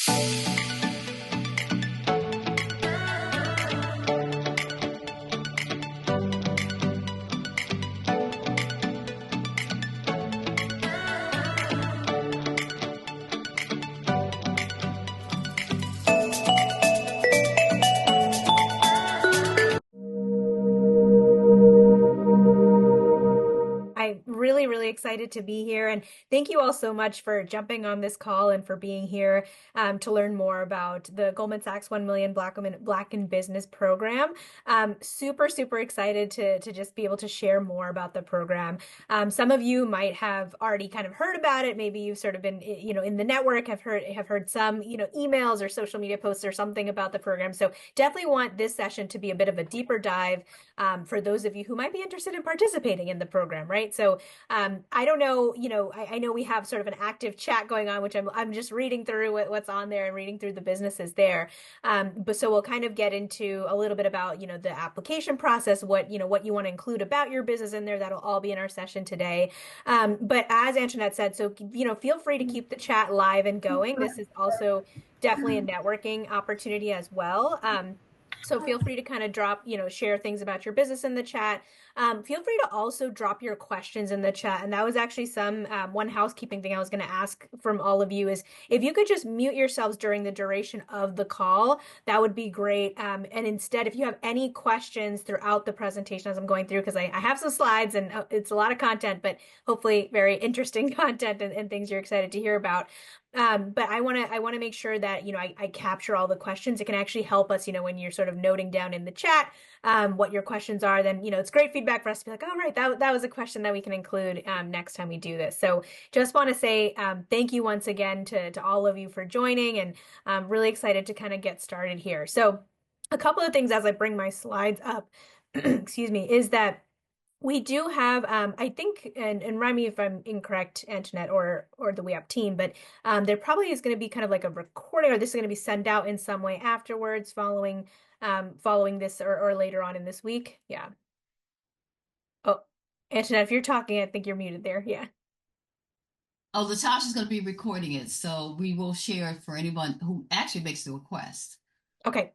I'm really excited to be here. And thank you all so much for jumping on this call and for being here to learn more about the Goldman Sachs 1 Million Black in Business program. Super excited to just be able to share more about the program. Some of you might have already kind of heard about it. Maybe you've sort of been, in the network, have heard some, emails or social media posts or something about the program. So definitely want this session to be a bit of a deeper dive for those of you who might be interested in participating in the program, right? So I don't know, I know we have sort of an active chat going on, which I'm just reading through what's on there and reading through the businesses there. But so we'll kind of get into a little bit about, the application process, what you want to include about your business in there. That'll all be in our session today. But as Antoinette said, so, feel free to keep the chat live and going. This is also definitely a networking opportunity as well. So feel free to kind of drop, share things about your business in the chat. Feel free to also drop your questions in the chat. And that was actually one housekeeping thing I was going to ask from all of you is if you could just mute yourselves during the duration of the call, that would be great. And instead, if you have any questions throughout the presentation as I'm going through, because I have some slides and it's a lot of content, but hopefully very interesting content and things you're excited to hear about. But I want to make sure that, I capture all the questions. It can actually help us, when you're sort of noting down in the chat, what your questions are, then, it's great feedback for us to be like, oh, right, that was a question that we can include, next time we do this. So just want to say, thank you once again to all of you for joining, and I'm really excited to kind of get started here. So a couple of things as I bring my slides up, excuse me, is that we do have, I think, and remind me if I'm incorrect, Antoinette, or the WeUp team, but there probably is going to be kind of like a recording, or this is going to be sent out in some way afterwards, following this or later on in this week. Yeah. Oh, Antoinette, if you're talking, I think you're muted there. Yeah. Oh, Latasha's going to be recording it, so we will share it for anyone who actually makes the request. Okay.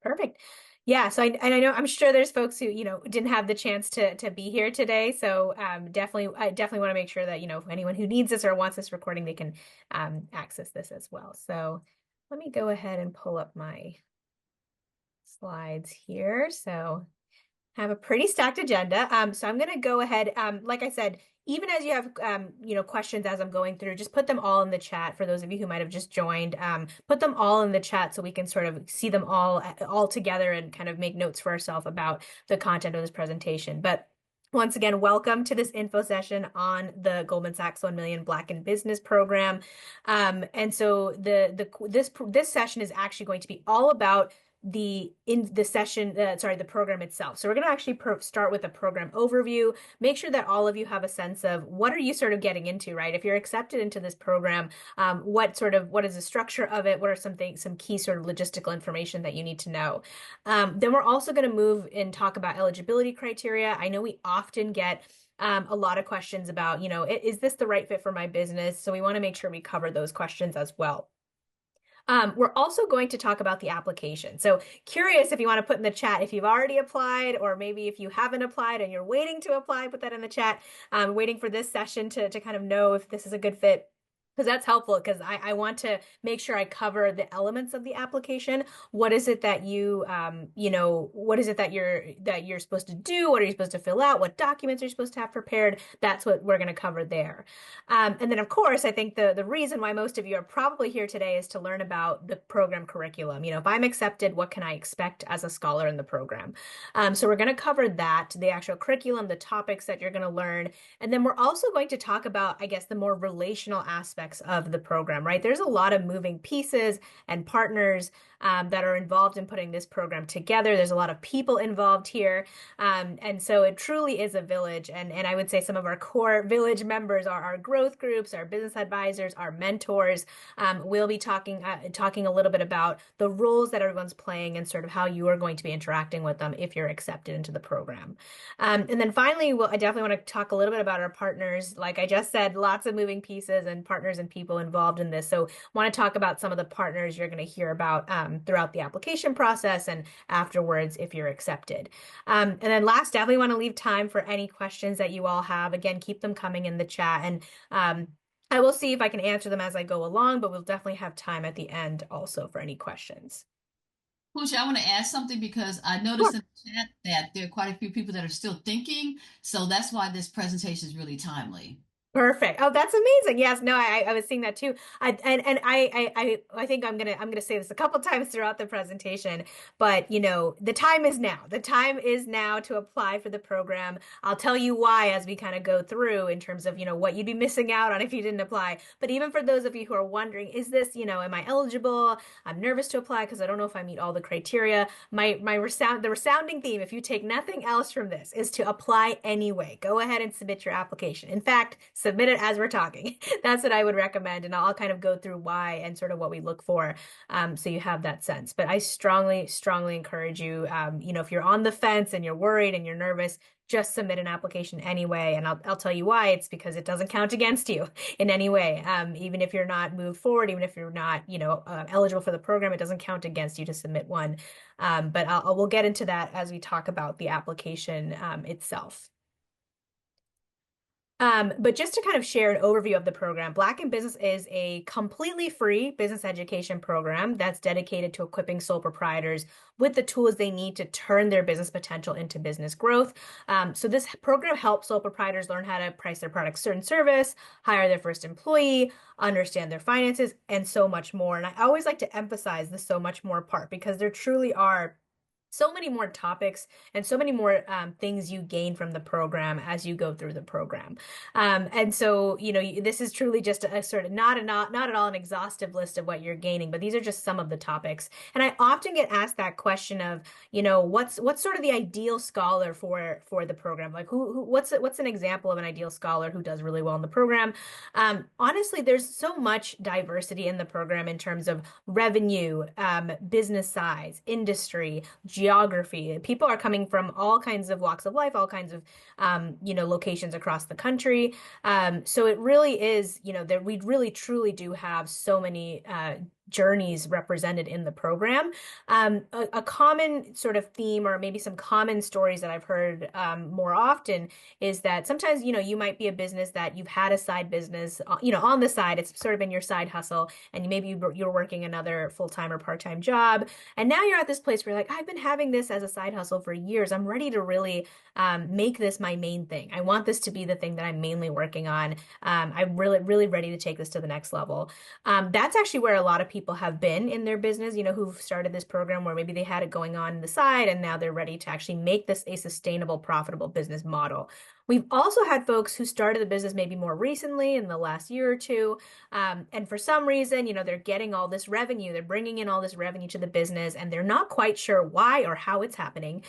Perfect. Yeah. So I know, I'm sure there's folks who, didn't have the chance to be here today. So I definitely want to make sure that, if anyone who needs this or wants this recording, they can access this as well. So let me go ahead and pull up my slides here. So have a pretty stacked agenda. So I'm going to go ahead. Like I said, even as you have, questions as I'm going through, just put them all in the chat for those of you who might have just joined. Put them all in the chat so we can sort of see them all together and kind of make notes for ourselves about the content of this presentation. But once again, welcome to this info session on the Goldman Sachs 1 Million Black in Business program. And so this session is actually going to be all about the program itself. So we're going to actually start with a program overview, make sure that all of you have a sense of what are you sort of getting into, right? If you're accepted into this program, what is the structure of it? What are some key sort of logistical information that you need to know? Then we're also going to move and talk about eligibility criteria. I know we often get a lot of questions about, is this the right fit for my business? So we want to make sure we cover those questions as well. We're also going to talk about the application. So curious if you want to put in the chat if you've already applied, or maybe if you haven't applied and you're waiting to apply, put that in the chat. Waiting for this session to kind of know if this is a good fit, because that's helpful, because I want to make sure I cover the elements of the application. What is it that what is it that you're supposed to do? What are you supposed to fill out? What documents are you supposed to have prepared? That's what we're going to cover there. And then, of course, I think the reason why most of you are probably here today is to learn about the program curriculum. If I'm accepted, what can I expect as a scholar in the program? So we're going to cover that, the actual curriculum, the topics that you're going to learn. And then we're also going to talk about, I guess, the more relational aspects of the program, right? There's a lot of moving pieces and partners that are involved in putting this program together. There's a lot of people involved here. And so it truly is a village. And I would say some of our core village members are our growth groups, our business advisors, our mentors. We'll be talking a little bit about the roles that everyone's playing and sort of how you are going to be interacting with them if you're accepted into the program. And then finally, I definitely want to talk a little bit about our partners. Like I just said, lots of moving pieces and partners partners and people involved in this. So want to talk about some of the partners you're going to hear about throughout the application process and afterwards if you're accepted. And then last, definitely want to leave time for any questions that you all have. Again, keep them coming in the chat, and I will see if I can answer them as I go along, but we'll definitely have time at the end also for any questions. Pooja, I want to add something because I noticed Sure. in the chat that there are quite a few people that are still thinking. So that's why this presentation is really timely. Perfect. Oh, that's amazing. Yes, no, I was seeing that too. I think I'm gonna say this a couple times throughout the presentation, but the time is now. The time is now to apply for the program. I'll tell you why as we kind of go through in terms of, what you'd be missing out on if you didn't apply. But even for those of you who are wondering, is this, am I eligible? I'm nervous to apply because I don't know if I meet all the criteria. The resounding theme, if you take nothing else from this, is to apply anyway. Go ahead and submit your application. In fact, submit it as we're talking. That's what I would recommend, and I'll kind of go through why and sort of what we look for, so you have that sense. But I strongly, strongly encourage you, if you're on the fence and you're worried and you're nervous, just submit an application anyway. And I'll tell you why. It's because it doesn't count against you in any way. Even if you're not moved forward, even if you're not, eligible for the program, it doesn't count against you to submit one. But we'll get into that as we talk about the application itself. But just to kind of share an overview of the program, Black in Business is a completely free business education program that's dedicated to equipping sole proprietors with the tools they need to turn their business potential into business growth. So this program helps sole proprietors learn how to price their products and service, hire their first employee, understand their finances, and so much more. And I always like to emphasize the so much more part because there truly are so many more topics and so many more things you gain from the program as you go through the program. And so, this is truly just a sort of not at all an exhaustive list of what you're gaining, but these are just some of the topics. And I often get asked that question of, what's sort of the ideal scholar for the program? Like what's an example of an ideal scholar who does really well in the program? Honestly, there's so much diversity in the program in terms of revenue, business size, industry, geography. People are coming from all kinds of walks of life, all kinds of, locations across the country. So it really is, that we really truly do have so many journeys represented in the program. A common sort of theme, or maybe some common stories that I've heard more often, is that sometimes, you might be a business that you've had a side business, on the side. It's sort of been your side hustle, and you're working another full-time or part-time job. And now you're at this place where you're like, I've been having this as a side hustle for years. I'm ready to really make this my main thing. I want this to be the thing that I'm mainly working on. I'm really, really ready to take this to the next level. That's actually where a lot of people have been in their business, who've started this program where maybe they had it going on the side and now they're ready to actually make this a sustainable, profitable business model. We've also had folks who started the business maybe more recently in the last year or two. And for some reason, they're getting all this revenue, they're bringing in all this revenue to the business, and they're not quite sure why or how it's happening.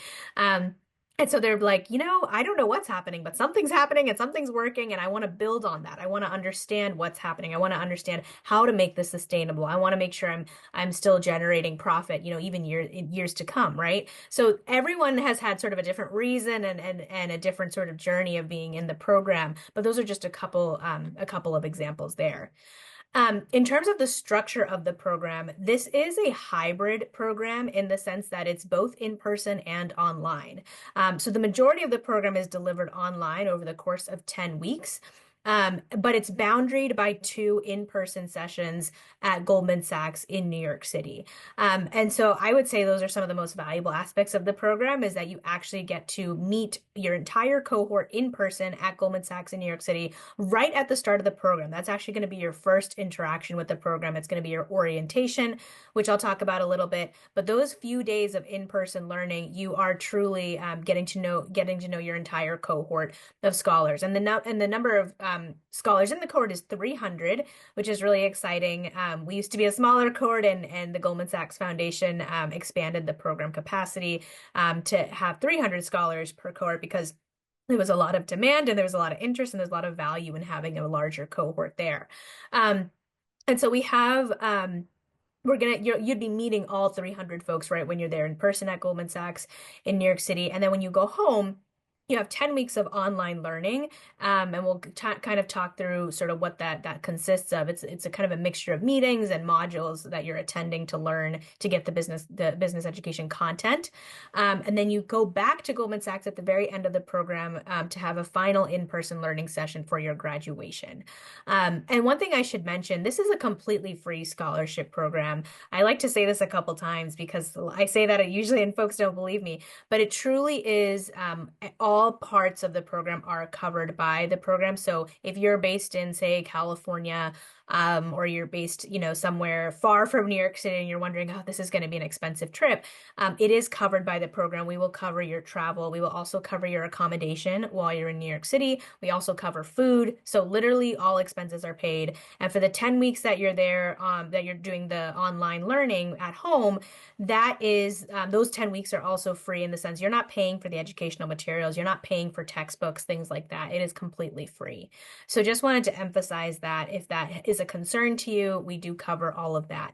And so they're like, I don't know what's happening, but something's happening and something's working, and I want to build on that. I want to understand what's happening. I want to understand how to make this sustainable. I want to make sure I'm still generating profit, even years to come, right? So everyone has had sort of a different reason and a different sort of journey of being in the program, but those are just a couple of examples there. In terms of the structure of the program, this is a hybrid program in the sense that it's both in person and online. So the majority of the program is delivered online over the course of 10 weeks. But it's boundaried by 2 in-person sessions at Goldman Sachs in New York City. And so I would say those are some of the most valuable aspects of the program, is that you actually get to meet your entire cohort in person at Goldman Sachs in New York City right at the start of the program. That's actually going to be your first interaction with the program. It's going to be your orientation, which I'll talk about a little bit. But those few days of in-person learning, you are truly getting to know your entire cohort of scholars. And the number of scholars in the cohort is 300, which is really exciting. We used to be a smaller cohort, and the Goldman Sachs Foundation expanded the program capacity to have 300 scholars per cohort because there was a lot of demand and there was a lot of interest and there's a lot of value in having a larger cohort there. And so we have you'd be meeting all 300 folks right when you're there in person at Goldman Sachs in New York City. And then when you go home, you have 10 weeks of online learning, and we'll kind of talk through sort of what that consists of. It's a kind of a mixture of meetings and modules that you're attending to learn to get the business education content. And then you go back to Goldman Sachs at the very end of the program to have a final in-person learning session for your graduation. And one thing I should mention, this is a completely free scholarship program. I like to say this a couple times because I say that usually and folks don't believe me, but it truly is all parts of the program are covered by the program. So if you're based in, say, California, or you're based, somewhere far from New York City and you're wondering, oh, this is going to be an expensive trip, it is covered by the program. We will cover your travel. We will also cover your accommodation while you're in New York City. We also cover food. So literally all expenses are paid. And for the 10 weeks that you're there, that you're doing the online learning at home, that is, those 10 weeks are also free in the sense you're not paying for the educational materials. You're not paying for textbooks, things like that. It is completely free. So just wanted to emphasize that if that is a concern to you, we do cover all of that.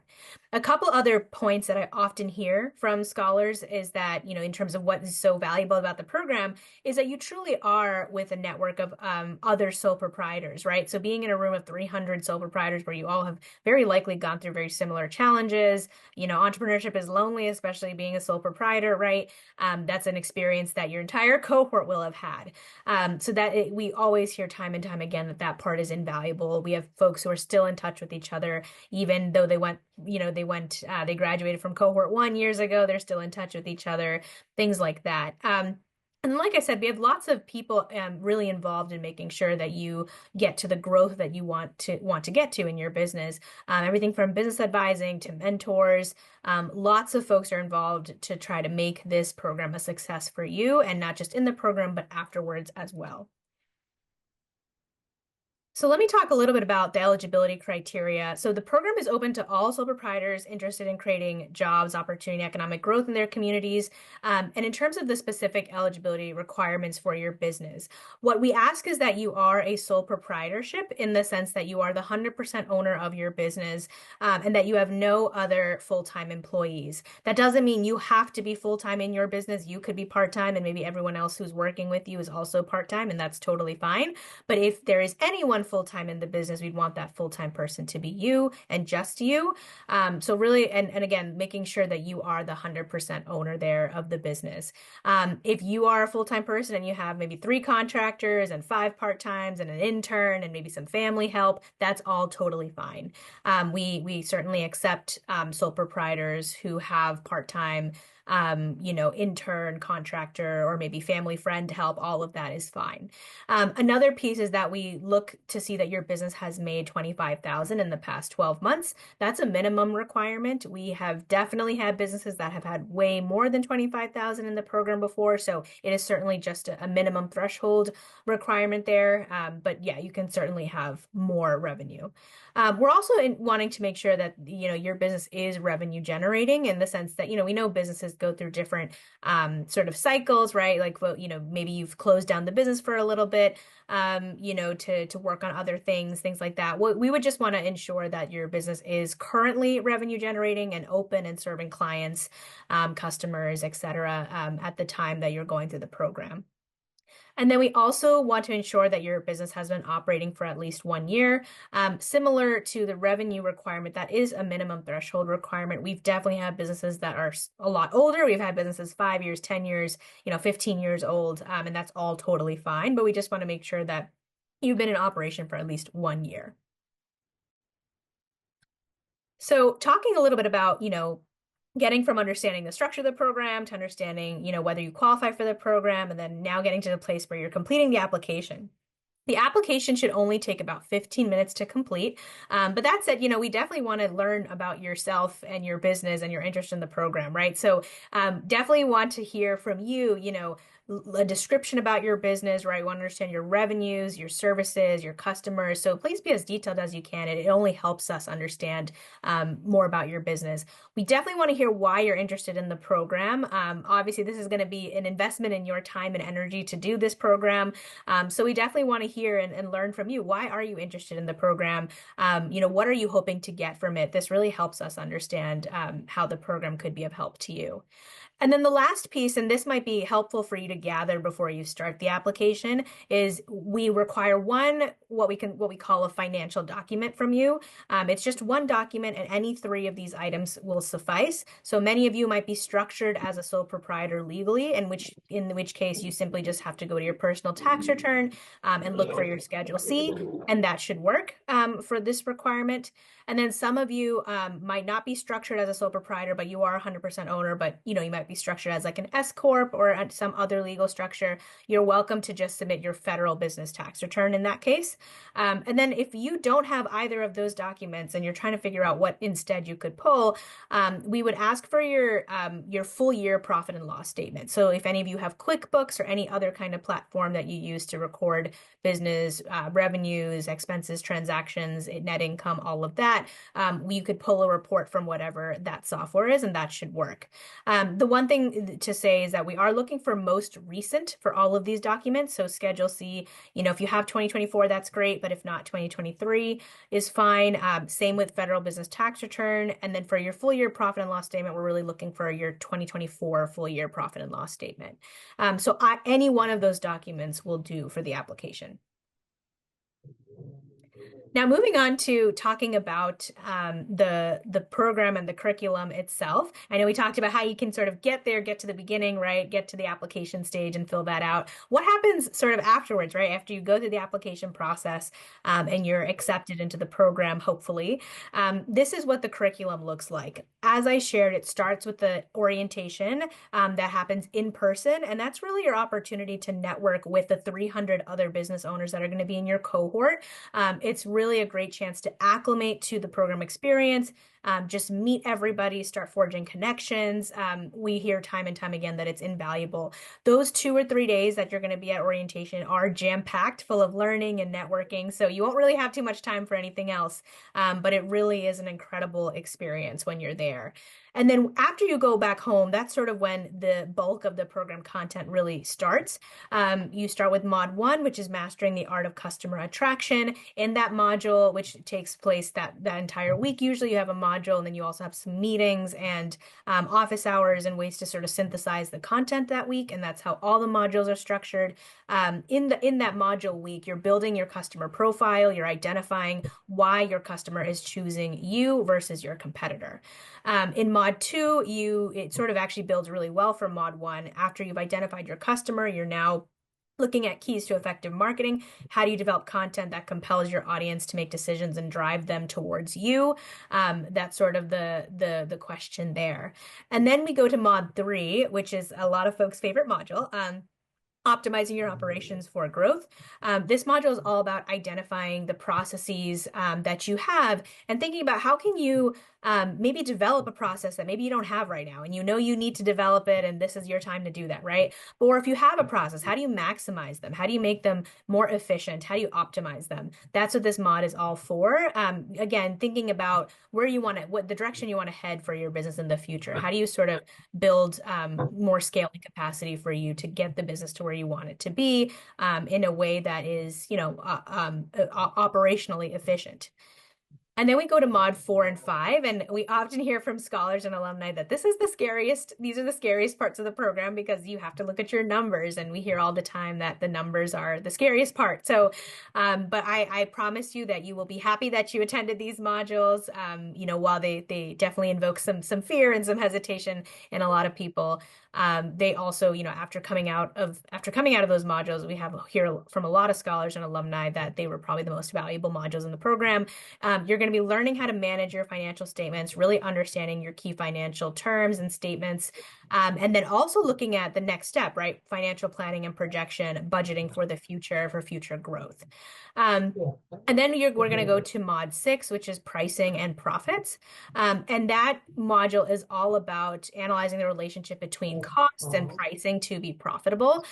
A couple other points that I often hear from scholars is that, in terms of what is so valuable about the program, is that you truly are with a network of other sole proprietors, right? So being in a room of 300 sole proprietors where you all have very likely gone through very similar challenges, entrepreneurship is lonely, especially being a sole proprietor, right? That's an experience that your entire cohort will have had. So that we always hear time and time again that part is invaluable. We have folks who are still in touch with each other, even though they graduated from cohort 1 years ago, they're still in touch with each other, things like that. And like I said, we have lots of people really involved in making sure that you get to the growth that you want to get to in your business. Everything from business advising to mentors. Lots of folks are involved to try to make this program a success for you, and not just in the program, but afterwards as well. So let me talk a little bit about the eligibility criteria. So the program is open to all sole proprietors interested in creating jobs, opportunity, economic growth in their communities. And in terms of the specific eligibility requirements for your business, what we ask is that you are a sole proprietorship in the sense that you are the 100% owner of your business, and that you have no other full-time employees. That doesn't mean you have to be full-time in your business. You could be part-time, and maybe everyone else who's working with you is also part-time, and that's totally fine. But if there is anyone full-time in the business, we'd want that full-time person to be you and just you. So really, and again, making sure that you are the 100% owner there of the business. If you are a full-time person and you have maybe 3 contractors and 5 part-times and an intern and maybe some family help, that's all totally fine. We certainly accept sole proprietors who have part-time, intern, contractor, or maybe family friend help. All of that is fine. Another piece is that we look to see that your business has made 25,000 in the past 12 months. That's a minimum requirement. We have definitely had businesses that have had way more than 25,000 in the program before, so it is certainly just a minimum threshold requirement there. But yeah, you can certainly have more revenue. We're also wanting to make sure that your business is revenue generating in the sense that we know businesses go through different sort of cycles, right? Like, well, maybe you've closed down the business for a little bit, to work on other things like that. We would just want to ensure that your business is currently revenue generating and open and serving clients, customers, etc., at the time that you're going through the program. And then we also want to ensure that your business has been operating for at least 1 year. Similar to the revenue requirement, that is a minimum threshold requirement. We've definitely had businesses that are a lot older. We've had businesses 5 years, 10 years, 15 years old, and that's all totally fine. But we just want to make sure that you've been in operation for at least 1 year. So talking a little bit about, getting from understanding the structure of the program to understanding, whether you qualify for the program, and then now getting to the place where you're completing the application. The application should only take about 15 minutes to complete. But that said, we definitely want to learn about yourself and your business and your interest in the program, right? So definitely want to hear from you, a description about your business, right? We want to understand your revenues, your services, your customers. So please be as detailed as you can. It only helps us understand more about your business. We definitely want to hear why you're interested in the program. Obviously, this is going to be an investment in your time and energy to do this program. So we definitely want to hear and learn from you. Why are you interested in the program? What are you hoping to get from it? This really helps us understand how the program could be of help to you. And then the last piece, and this might be helpful for you to gather before you start the application, is we require what we call a financial document from you. It's just one document, and any three of these items will suffice. So many of you might be structured as a sole proprietor legally, in which case you simply just have to go to your personal tax return and look for your Schedule C, and that should work for this requirement. And then some of you might not be structured as a sole proprietor, but you are 100% owner, but you might be structured as like an S corp or some other legal structure. You're welcome to just submit your federal business tax return in that case. And then if you don't have either of those documents and you're trying to figure out what instead you could pull, we would ask for your full year profit and loss statement. So if any of you have QuickBooks or any other kind of platform that you use to record business revenues, expenses, transactions, net income, all of that, you could pull a report from whatever that software is, and that should work. The one thing to say is that we are looking for most recent for all of these documents. So Schedule C, if you have 2024, that's great, but if not, 2023 is fine. Same with federal business tax return. And then for your full year profit and loss statement, we're really looking for your 2024 full year profit and loss statement. So any one of those documents will do for the application. Now, moving on to talking about the program and the curriculum itself. I know we talked about how you can sort of get there, get to the beginning, right? Get to the application stage and fill that out. What happens sort of afterwards, right? After you go through the application process and you're accepted into the program, hopefully. This is what the curriculum looks like. As I shared, it starts with the orientation that happens in person, and that's really your opportunity to network with the 300 other business owners that are going to be in your cohort. It's really a great chance to acclimate to the program experience, just meet everybody, start forging connections. We hear time and time again that it's invaluable. Those 2 or 3 days that you're going to be at orientation are jam-packed full of learning and networking, so you won't really have too much time for anything else, but it really is an incredible experience when you're there. And then after you go back home, that's sort of when the bulk of the program content really starts. You start with Mod 1, which is mastering the art of customer attraction. In that module, which takes place that entire week, usually you have a module, and then you also have some meetings and office hours and ways to sort of synthesize the content that week. And that's how all the modules are structured. In that module week, you're building your customer profile. You're identifying why your customer is choosing you versus your competitor. In Mod 2, it sort of actually builds really well for Mod 1. After you've identified your customer, you're now looking at keys to effective marketing. How do you develop content that compels your audience to make decisions and drive them towards you? That's sort of the question there. And then we go to Mod 3, which is a lot of folks' favorite module. Optimizing your operations for growth. This module is all about identifying the processes that you have and thinking about how can you maybe develop a process that maybe you don't have right now, and you need to develop it, and this is your time to do that, right? Or if you have a process, how do you maximize them? How do you make them more efficient? How do you optimize them? That's what this mod is all for. Again, thinking about what the direction you want to head for your business in the future. How do you sort of build more scaling capacity for you to get the business to where you want it to be in a way that is, operationally efficient. And then we go to Mod 4 and 5, and we often hear from scholars and alumni that these are the scariest parts of the program because you have to look at your numbers, and we hear all the time that the numbers are the scariest part. So, but I promise you that you will be happy that you attended these modules. While they definitely invoke some fear and some hesitation in a lot of people, they also, after coming out of those modules, we hear from a lot of scholars and alumni that they were probably the most valuable modules in the program. You're going to be learning how to manage your financial statements, really understanding your key financial terms and statements, and then also looking at the next step, right? Financial planning and projection, budgeting for the future, for future growth. And then we're going to go to Mod 6, which is pricing and profits. And that module is all about analyzing the relationship between costs and pricing to be profitable.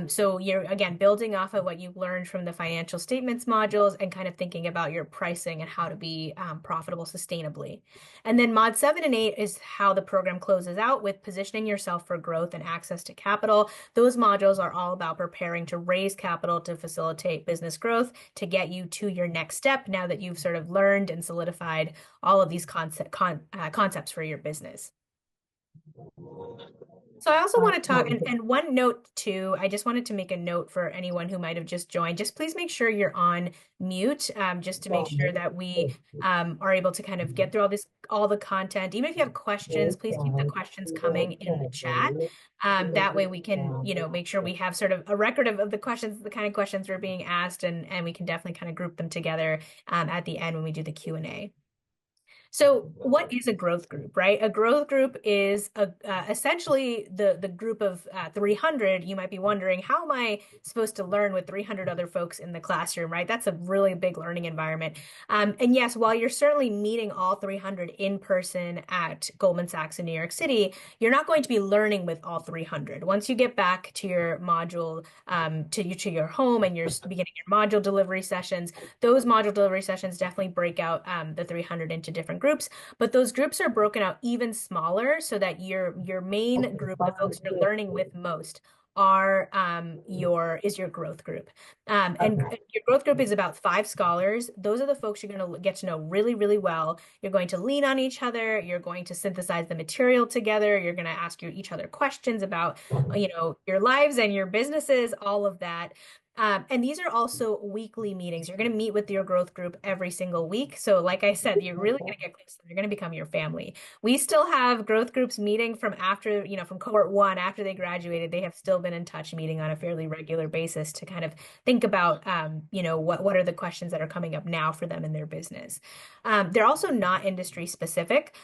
So you're, again, building off of what you've learned from the financial statements modules and kind of thinking about your pricing and how to be profitable sustainably. And then Mod 7 and 8 is how the program closes out with positioning yourself for growth and access to capital. Those modules are all about preparing to raise capital to facilitate business growth, to get you to your next step now that you've sort of learned and solidified all of these concepts for your business. So I also want to talk, and one note too, I just wanted to make a note for anyone who might have just joined. Just please make sure you're on mute, just to make sure that we are able to kind of get through all the content. Even if you have questions, please keep the questions coming in the chat. That way we can, make sure we have sort of a record of the questions, the kind of questions we're being asked, and we can definitely kind of group them together at the end when we do the Q&A. So, what is a growth group, right? A growth group is essentially the group of 300. You might be wondering, how am I supposed to learn with 300 other folks in the classroom, right? That's a really big learning environment. And yes, while you're certainly meeting all 300 in person at Goldman Sachs in New York City, you're not going to be learning with all 300. Once you get back to your module, to your home, and you're beginning your module delivery sessions, those module delivery sessions definitely break out the 300 into different groups, but those groups are broken out even smaller so that your main group, the folks you're learning with most, are your growth group. And your growth group is about 5 scholars. Those are the folks you're going to get to know really, really well. You're going to lean on each other. You're going to synthesize the material together. You're going to ask each other questions about, your lives and your businesses, all of that. And these are also weekly meetings. You're going to meet with your growth group every single week. So, like I said, you're really going to get close. They're going to become your family. We still have growth groups meeting from after, from cohort one, after they graduated. They have still been in touch, meeting on a fairly regular basis to kind of think about, what are the questions that are coming up now for them in their business. They're also not industry specific.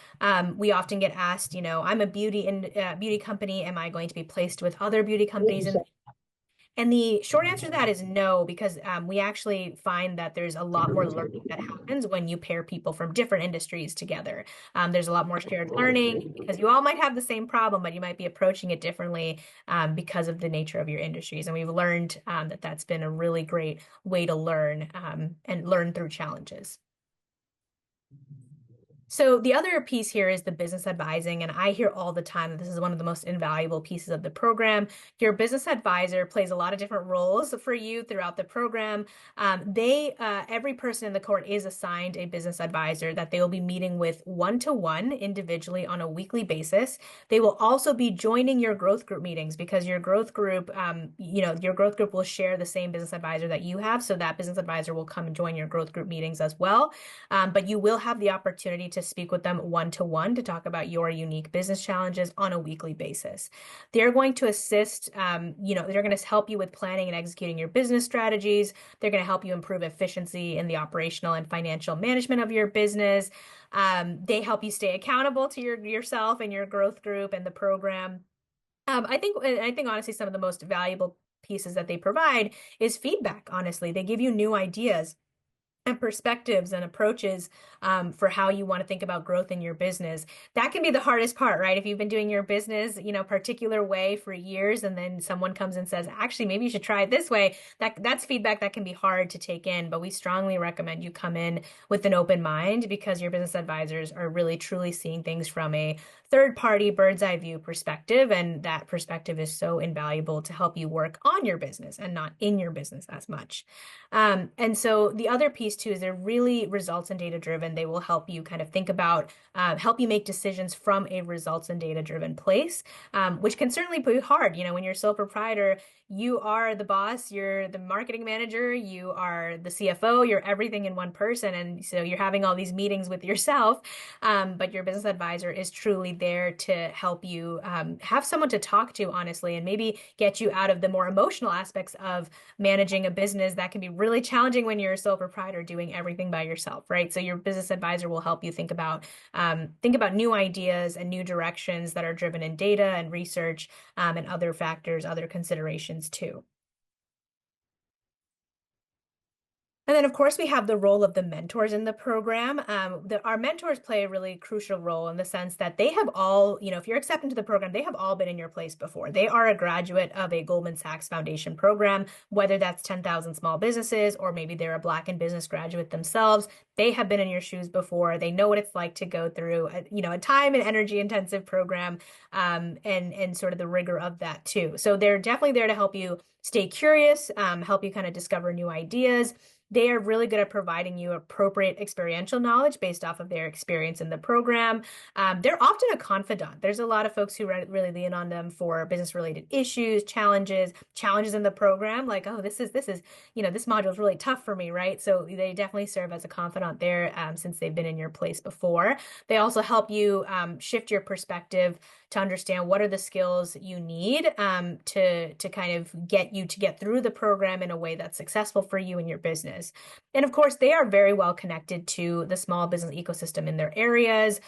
We often get asked, I'm a beauty company. Am I going to be placed with other beauty companies? And the short answer to that is no, because we actually find that there's a lot more learning that happens when you pair people from different industries together. There's a lot more shared learning because you all might have the same problem, but you might be approaching it differently because of the nature of your industries. And we've learned that that's been a really great way to learn and learn through challenges. So the other piece here is the business advising, and I hear all the time that this is one of the most invaluable pieces of the program. Your business advisor plays a lot of different roles for you throughout the program. Every person in the cohort is assigned a business advisor that they will be meeting with one-to-one individually on a weekly basis. They will also be joining your growth group meetings because your growth group, your growth group will share the same business advisor that you have, so that business advisor will come and join your growth group meetings as well. But you will have the opportunity to speak with them one-to-one to talk about your unique business challenges on a weekly basis. They're going to assist, they're going to help you with planning and executing your business strategies. They're going to help you improve efficiency in the operational and financial management of your business. They help you stay accountable to yourself and your growth group and the program. I think honestly, some of the most valuable pieces that they provide is feedback. Honestly, they give you new ideas and perspectives and approaches for how you want to think about growth in your business. That can be the hardest part, right? If you've been doing your business, particular way for years, and then someone comes and says, actually, maybe you should try it this way. That's feedback that can be hard to take in, but we strongly recommend you come in with an open mind because your business advisors are really truly seeing things from a third party bird's eye view perspective. And that perspective is so invaluable to help you work on your business and not in your business as much. And so the other piece too is they're really results and data driven. They will help you kind of think about, help you make decisions from a results and data driven place, which can certainly be hard. When you're a sole proprietor, you are the boss, you're the marketing manager, you are the CFO, you're everything in one person. And so you're having all these meetings with yourself, but your business advisor is truly there to help you have someone to talk to, honestly, and maybe get you out of the more emotional aspects of managing a business that can be really challenging when you're a sole proprietor doing everything by yourself, right? So your business advisor will help you think about new ideas and new directions that are driven in data and research and other factors, other considerations too. And then, of course, we have the role of the mentors in the program. Our mentors play a really crucial role in the sense that they have all, if you're accepted to the program, they have all been in your place before. They are a graduate of a Goldman Sachs Foundation program, whether that's 10,000 small businesses or maybe they're a Black in business graduate themselves. They have been in your shoes before. They know what it's like to go through, a time and energy intensive program, and sort of the rigor of that too. So they're definitely there to help you stay curious, help you kind of discover new ideas. They are really good at providing you appropriate experiential knowledge based off of their experience in the program. They're often a confidant. There's a lot of folks who really lean on them for business related issues, challenges in the program, like, oh, this is, this module is really tough for me, right? So they definitely serve as a confidant there, since they've been in your place before. They also help you shift your perspective to understand what are the skills you need to kind of get through the program in a way that's successful for you and your business. And of course, they are very well connected to the small business ecosystem in their areas,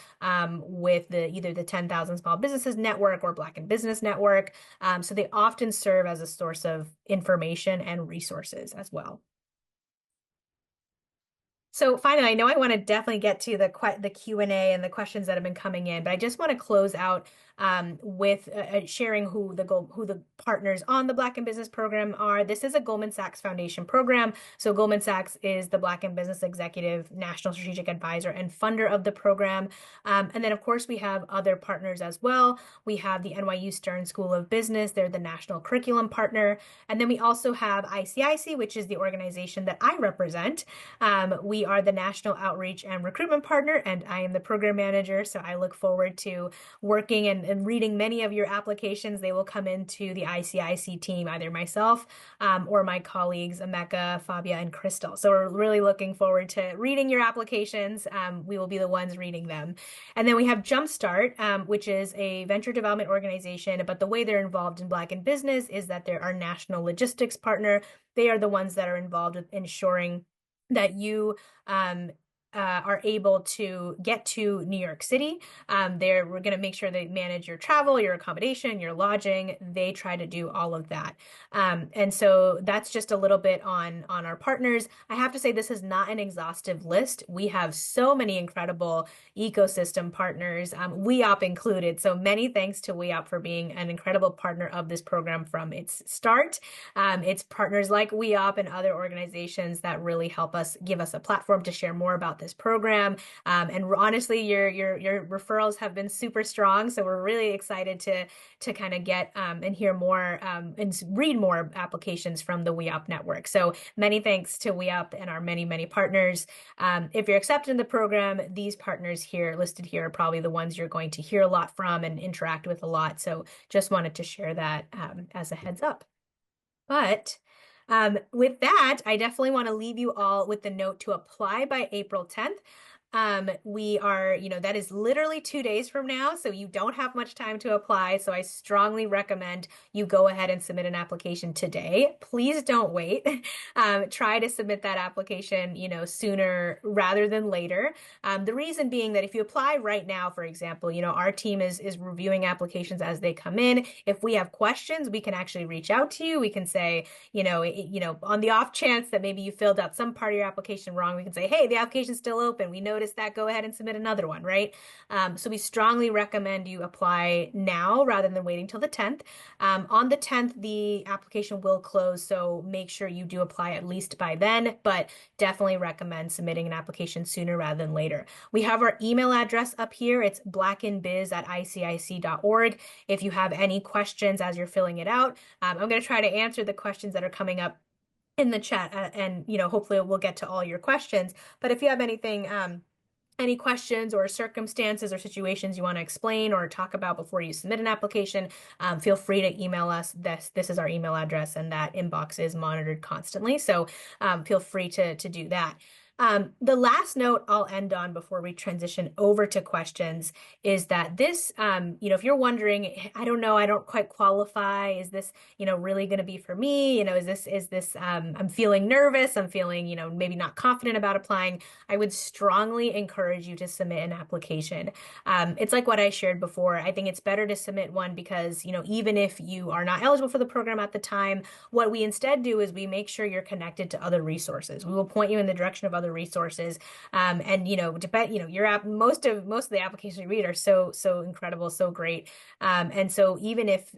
with either the 10,000 Small Businesses Network or Black in Business Network. So they often serve as a source of information and resources as well. So finally, I know I want to definitely get to the Q&A and the questions that have been coming in, but I just want to close out with sharing who the partners on the Black in Business program are. This is a Goldman Sachs Foundation program. So Goldman Sachs is the Black in Business Executive, National Strategic Advisor, and funder of the program. And then, of course, we have other partners as well. We have the NYU Stern School of Business. They're the national curriculum partner. And then we also have ICIC, which is the organization that I represent. We are the National Outreach and Recruitment Partner, and I am the program manager. So I look forward to working and reading many of your applications. They will come into the ICIC team, either myself or my colleagues, Emeka, Fabia, and Crystal. So we're really looking forward to reading your applications. We will be the ones reading them. And then we have Jumpstart, which is a venture development organization, but the way they're involved in Black in Business is that they're our national logistics partner. They are the ones that are involved with ensuring that you are able to get to New York City. We're going to make sure they manage your travel, your accommodation, your lodging. They try to do all of that. And so that's just a little bit on our partners. I have to say this is not an exhaustive list. We have so many incredible ecosystem partners, WeOp included. So many thanks to WeOp for being an incredible partner of this program from its start. It's partners like WeOp and other organizations that really help us, give us a platform to share more about this program. And honestly, your referrals have been super strong. So we're really excited to kind of get and hear more and read more applications from the WeOp network. So many thanks to WeOp and our many partners. If you're accepted in the program, these partners here listed here are probably the ones you're going to hear a lot from and interact with a lot. So just wanted to share that as a heads up. But with that, I definitely want to leave you all with the note to apply by April 10th. We are, that is literally 2 days from now, so you don't have much time to apply. So I strongly recommend you go ahead and submit an application today. Please don't wait. Try to submit that application, sooner rather than later. The reason being that if you apply right now, for example, our team is reviewing applications as they come in. If we have questions, we can actually reach out to you. We can say, on the off chance that maybe you filled out some part of your application wrong, we can say, hey, the application's still open. We noticed that, go ahead and submit another one, right? So we strongly recommend you apply now rather than waiting till the 10th. On the 10th, the application will close, so make sure you do apply at least by then, but definitely recommend submitting an application sooner rather than later. We have our email address up here. It's blackinbiz@icic.org. If you have any questions as you're filling it out, I'm going to try to answer the questions that are coming up in the chat, and hopefully we'll get to all your questions. But if you have any questions or circumstances or situations you want to explain or talk about before you submit an application, feel free to email us. This is our email address, and that inbox is monitored constantly. So feel free to do that. The last note I'll end on before we transition over to questions is that this, if you're wondering, I don't know, I don't quite qualify. Is this, really going to be for me? Is this, I'm feeling nervous. I'm feeling, maybe not confident about applying. I would strongly encourage you to submit an application. It's like what I shared before. I think it's better to submit one because, even if you are not eligible for the program at the time, what we instead do is we make sure you're connected to other resources. We will point you in the direction of other resources. And your app, most of the applications you read are so incredible, so great. And so even if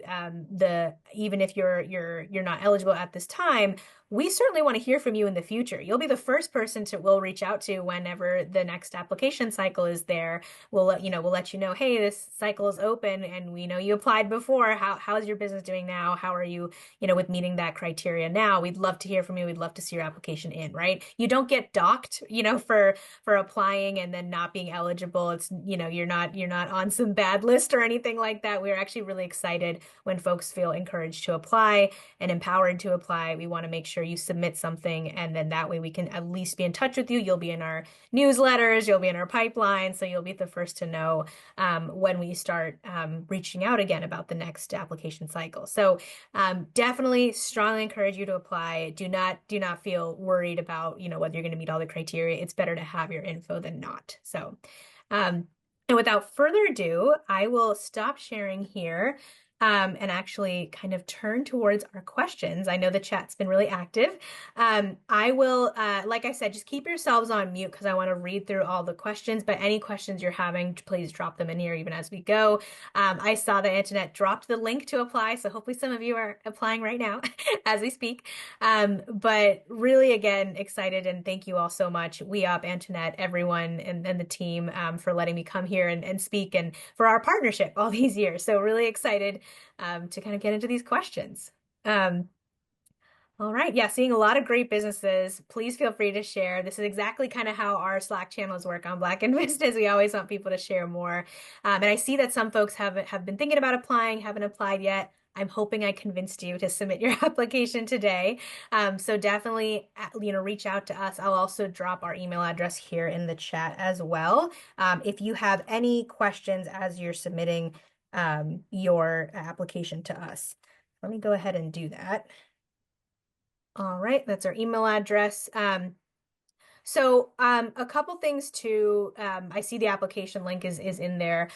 you're not eligible at this time, we certainly want to hear from you in the future. You'll be the first person to we'll reach out to whenever the next application cycle is there. We'll let you know, hey, this cycle is open and we know you applied before. How's your business doing now? How are you, with meeting that criteria now? We'd love to hear from you. We'd love to see your application in, right? You don't get docked, for applying and then not being eligible. It's, you're not on some bad list or anything like that. We're actually really excited when folks feel encouraged to apply and empowered to apply. We want to make sure you submit something, and then that way we can at least be in touch with you. You'll be in our newsletters, you'll be in our pipeline, so you'll be the first to know when we start reaching out again about the next application cycle. So definitely strongly encourage you to apply. Do not feel worried about whether you're going to meet all the criteria. It's better to have your info than not. So and without further ado, I will stop sharing here and actually kind of turn towards our questions. I know the chat's been really active. I will, like I said, just keep yourselves on mute because I want to read through all the questions, but any questions you're having, please drop them in here even as we go. I saw that Antoinette dropped the link to apply, so hopefully some of you are applying right now as we speak. But really, again, excited and thank you all so much. Antoinette, everyone, and the team for letting me come here and speak and for our partnership all these years. So really excited to kind of get into these questions. Um, all right. Yeah, seeing a lot of great businesses. Please feel free to share. This is exactly kind of how our Slack channels work on Black and Vistas. We always want people to share more. And I see that some folks have been thinking about applying, haven't applied yet. I'm hoping I convinced you to submit your application today. So definitely, reach out to us. I'll also drop our email address here in the chat as well. If you have any questions as you're submitting your application to us. Let me go ahead and do that. All right, that's our email address. A couple things too. I see the application link is in there.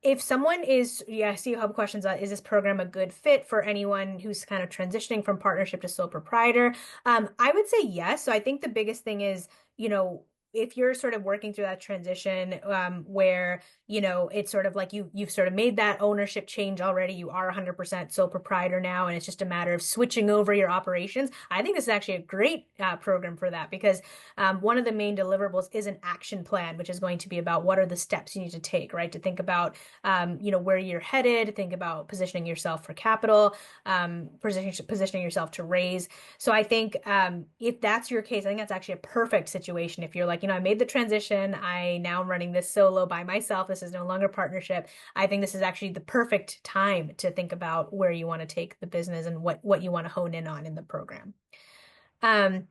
If someone is, yeah, I see you have questions on, is this program a good fit for anyone who's kind of transitioning from partnership to sole proprietor? I would say yes. So I think the biggest thing is, if you're sort of working through that transition, where, it's sort of like you've sort of made that ownership change already. You are 100% sole proprietor now, and it's just a matter of switching over your operations. I think this is actually a great program for that because one of the main deliverables is an action plan, which is going to be about what are the steps you need to take, right? To think about, where you're headed, think about positioning yourself for capital, positioning yourself to raise. So I think if that's your case, I think that's actually a perfect situation. If you're like, I made the transition, I now am running this solo by myself. This is no longer partnership. I think this is actually the perfect time to think about where you want to take the business and what you want to hone in on in the program. And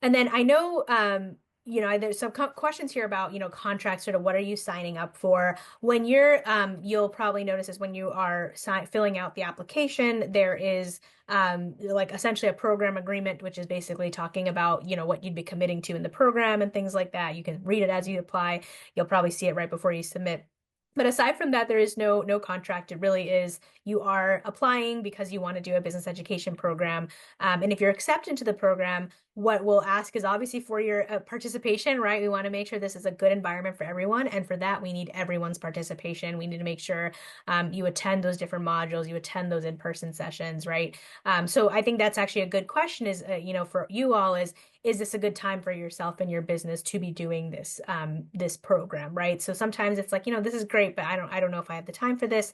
then I know, there's some questions here about, contracts, sort of what are you signing up for? When you'll probably notice is when you are filling out the application, there is like essentially a program agreement, which is basically talking about, what you'd be committing to in the program and things like that. You can read it as you apply. You'll probably see it right before you submit. But aside from that, there is no contract. It really is you are applying because you want to do a business education program. And if you're accepted into the program, what we'll ask is obviously for your participation, right? We want to make sure this is a good environment for everyone. And for that, we need everyone's participation. We need to make sure you attend those different modules, you attend those in-person sessions, right? So I think that's actually a good question is, for you all is this a good time for yourself and your business to be doing this program, right? So sometimes it's like, this is great, but I don't know if I have the time for this,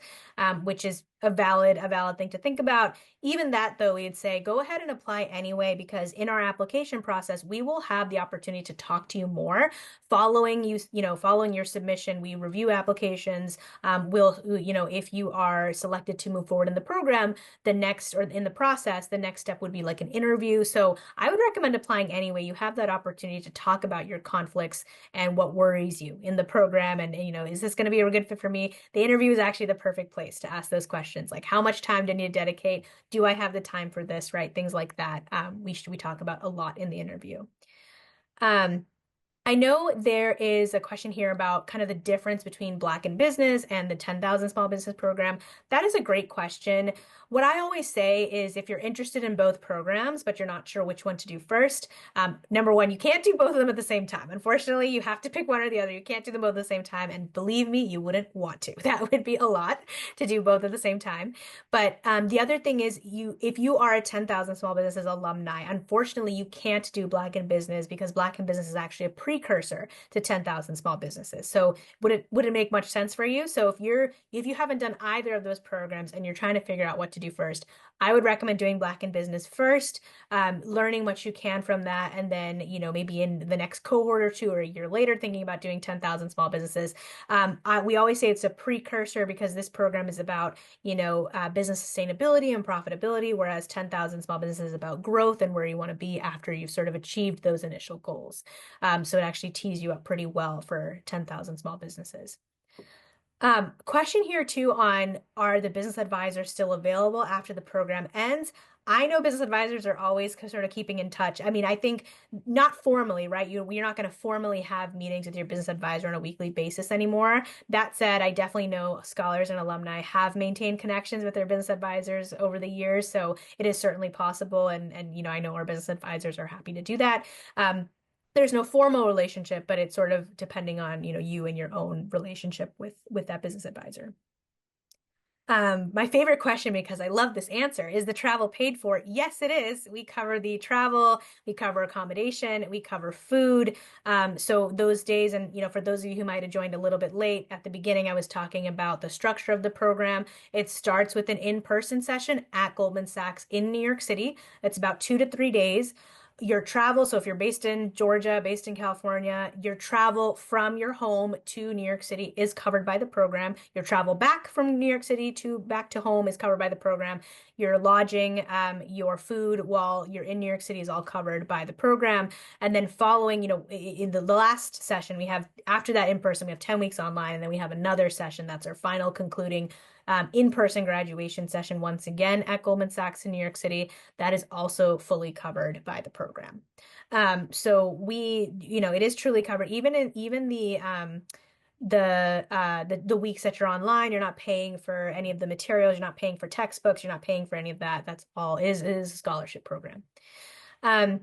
which is a valid thing to think about. Even that though, we'd say go ahead and apply anyway, because in our application process, we will have the opportunity to talk to you more following your submission. We review applications. If you are selected to move forward in the program, the next step would be like an interview. So I would recommend applying anyway. You have that opportunity to talk about your conflicts and what worries you in the program. And, is this going to be a good fit for me? The interview is actually the perfect place to ask those questions. Like how much time do I need to dedicate? Do I have the time for this, right? Things like that. We talk about a lot in the interview. I know there is a question here about kind of the difference between Black in Business and the 10,000 Small Business Program. That is a great question. What I always say is if you're interested in both programs, but you're not sure which one to do first, number one, you can't do both of them at the same time. Unfortunately, you have to pick one or the other. You can't do them both at the same time. And believe me, you wouldn't want to. That would be a lot to do both at the same time. But the other thing is if you are a 10,000 Small Businesses alumni, unfortunately, you can't do Black in Business because Black in Business is actually a precursor to 10,000 small businesses. So would it make much sense for you? So if you haven't done either of those programs and you're trying to figure out what to do first, I would recommend doing Black in Business first, learning what you can from that, and then maybe in the next cohort or two or a year later, thinking about doing 10,000 small businesses. We always say it's a precursor because this program is about business sustainability and profitability, whereas 10,000 small businesses is about growth and where you want to be after you've sort of achieved those initial goals. So it actually tees you up pretty well for 10,000 small businesses. Question here too on are the business advisors still available after the program ends? I know business advisors are always sort of keeping in touch. I mean, I think not formally, right? You're not going to formally have meetings with your business advisor on a weekly basis anymore. That said, I definitely know scholars and alumni have maintained connections with their business advisors over the years, so it is certainly possible. And I know our business advisors are happy to do that. There's no formal relationship, but it's sort of depending on, you and your own relationship with that business advisor. My favorite question, because I love this answer, is the travel paid for? Yes, it is. We cover the travel, we cover accommodation, we cover food. So those days, and for those of you who might have joined a little bit late, at the beginning, I was talking about the structure of the program. It starts with an in-person session at Goldman Sachs in New York City. It's about 2 to 3 days. Your travel, so if you're based in Georgia, based in California, your travel from your home to New York City is covered by the program. Your travel back from New York City to back to home is covered by the program. Your lodging, your food while you're in New York City is all covered by the program. And then following, in the last session, we have, after that in person, we have 10 weeks online, and then we have another session that's our final concluding in-person graduation session once again at Goldman Sachs in New York City. That is also fully covered by the program. So it is truly covered. Even the weeks that you're online, you're not paying for any of the materials, you're not paying for textbooks, you're not paying for any of that. That's all is a scholarship program. Um,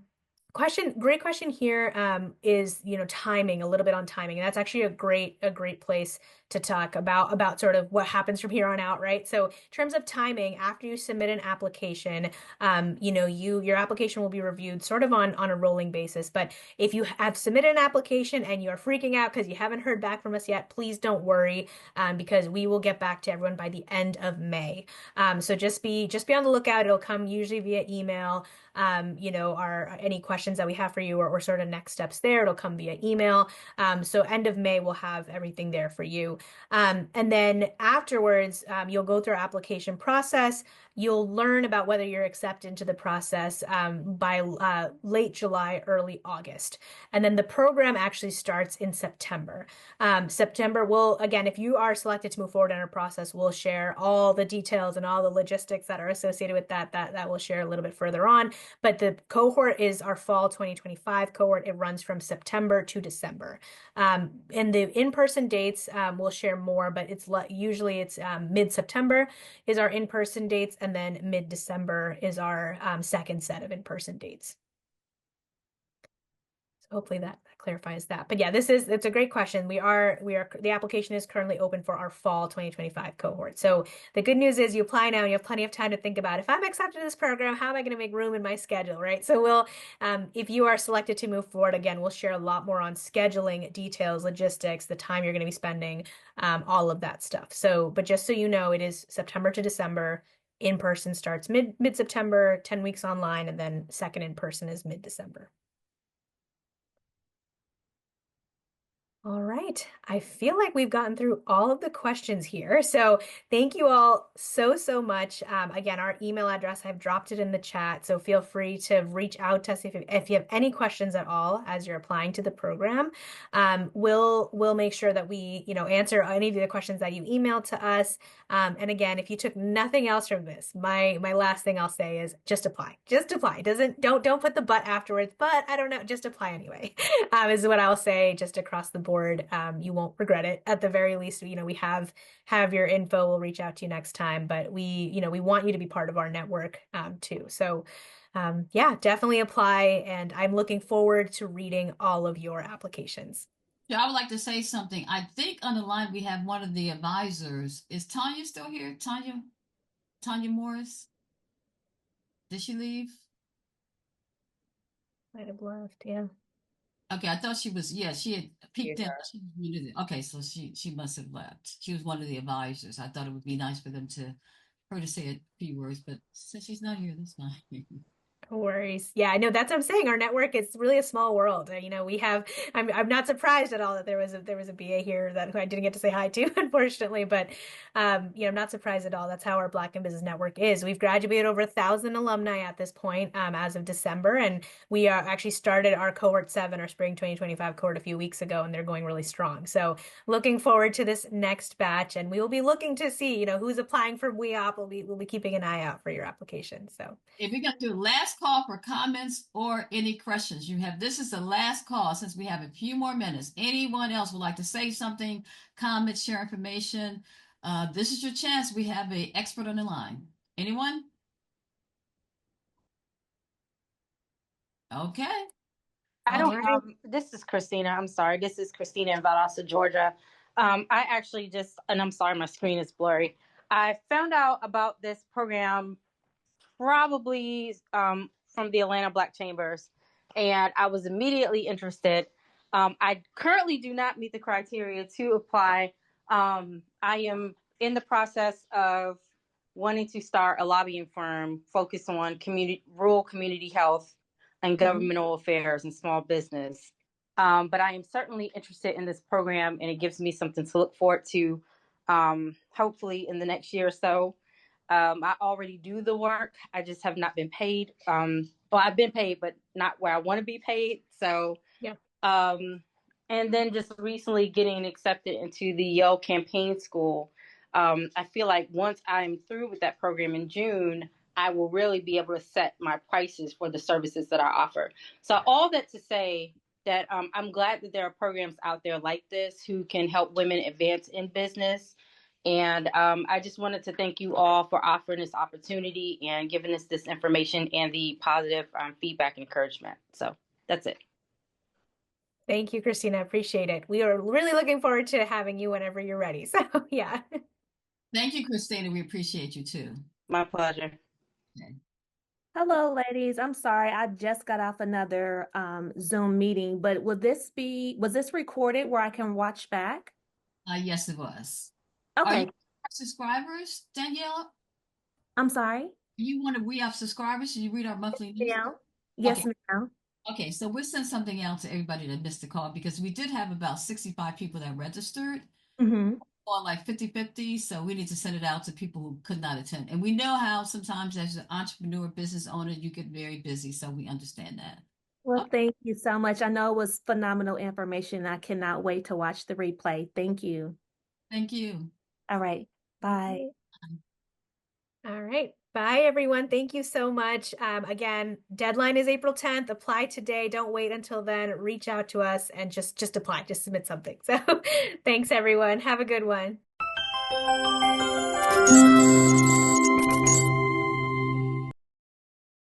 Great question here is, timing, a little bit on timing. And that's actually a great place to talk about sort of what happens from here on out, right? So in terms of timing, after you submit an application, your application will be reviewed sort of on a rolling basis. But if you have submitted an application and you're freaking out because you haven't heard back from us yet, please don't worry, because we will get back to everyone by the end of May. So just be on the lookout. It'll come usually via email. Any questions that we have for you or sort of next steps there, it'll come via email. So end of May, we'll have everything there for you. And then afterwards, you'll go through our application process. You'll learn about whether you're accepted into the process by late July, early August. And then the program actually starts in September. September will, again, if you are selected to move forward in our process, we'll share all the details and all the logistics that are associated with that we'll share a little bit further on. But the cohort is our fall 2025 cohort. It runs from September to December. And the in-person dates, we'll share more, but usually it's mid-September is our in-person dates, and then mid-December is our second set of in-person dates. So hopefully that clarifies that. But yeah, it's a great question. The application is currently open for our fall 2025 cohort. So the good news is you apply now and you have plenty of time to think about, if I'm accepted in this program, how am I going to make room in my schedule, right? So if you are selected to move forward, again, we'll share a lot more on scheduling details, logistics, the time you're going to be spending, all of that stuff. But just so you know, it is September to December. In-person starts mid-September, 10 weeks online, and then second in-person is mid-December. All right. I feel like we've gotten through all of the questions here. So thank you all so much. Again, our email address, I've dropped it in the chat. So feel free to reach out to us if you have any questions at all as you're applying to the program. We'll make sure that we, answer any of the questions that you emailed to us. And again, if you took nothing else from this, my last thing I'll say is just apply. Just apply. Don't put the but afterwards, but I don't know, just apply anyway. Is what I'll say just across the board. You won't regret it. At the very least, we have your info. We'll reach out to you next time, but we want you to be part of our network too. So yeah, definitely apply. And I'm looking forward to reading all of your applications. Yeah, I would like to say something. I think on the line we have one of the advisors. Is Tanya still here? Tanya Morris? Did she leave? Might have left, yeah. Okay, I thought she was. Yeah, she had peeked Here's in. her. She was one of okay, so she must have left. She was one of the advisors. I thought it would be nice for them to her to say a few words, but since she's not here, that's fine. No worries. Yeah, I know that's what I'm saying. Our network is really a small world. I'm not surprised at all that there was a BA here that who I didn't get to say hi to, unfortunately. But I'm not surprised at all. That's how our Black in Business Network is. We've graduated over 1,000 alumni at this point, as of December, and we are actually started our cohort 7, our spring 2025 cohort a few weeks ago, and they're going really strong. So looking forward to this next batch, and we will be looking to see, who's applying for WeOp. We'll be keeping an eye out for your application. So. If we're gonna do last call for comments or any questions you have, this is the last call since we have a few more minutes. Anyone else would like to say something, comment, share information? This is your chance. We have an expert on the line. Anyone? Okay. I All don't. right. This is Christina. I'm sorry. This is Christina in Valdosta, Georgia. I actually just, and I'm sorry, my screen is blurry. I found out about this program probably from the Atlanta Black Chambers, and I was immediately interested. I currently do not meet the criteria to apply. I am in the process of wanting to start a lobbying firm focused on rural community health and Mhm. governmental affairs and small business. But I am certainly interested in this program, and it gives me something to look forward to, hopefully in the next year or so. I already do the work. I just have not been paid. Well, I've been paid, but not where I want to be paid. So, Yeah. um, and then just recently getting accepted into the Yale Campaign School. I feel like once I'm through with that program in June, I will really be able to set my prices for the services that I offer. So, all that to say that I'm glad that there are programs out there like this who can help women advance in business. And I just wanted to thank you all for offering this opportunity and giving us this information and the positive feedback and encouragement. So that's it. Thank you, Christina. Appreciate it. We are really looking forward to having you whenever you're ready. So, yeah. Thank you, Christina. We appreciate you too. My pleasure. Okay. Hello, ladies. I'm sorry. I just got off another Zoom meeting, but was this recorded where I can watch back? Yes, it was. Are you Okay. subscribers, Daniela? I'm sorry. You want to we have subscribers? Should you read our monthly news? Yeah. Okay. Yes, ma'am. Okay, so we'll send something out to everybody that missed the call because we did have about 65 people that registered Mm-hmm. on like 50-50. So we need to send it out to people who could not attend. And we know how sometimes as an entrepreneur, business owner, you get very busy. So we understand that. Well, Okay, thank you so much. I know it was phenomenal information. I cannot wait to watch the replay. Thank you. thank you. All right. Bye. All right. Bye, everyone. Thank you so much. Again, deadline is April 10th. Apply today. Don't wait until then. Reach out to us and just apply. Just submit something. So thanks, everyone. Have a good one.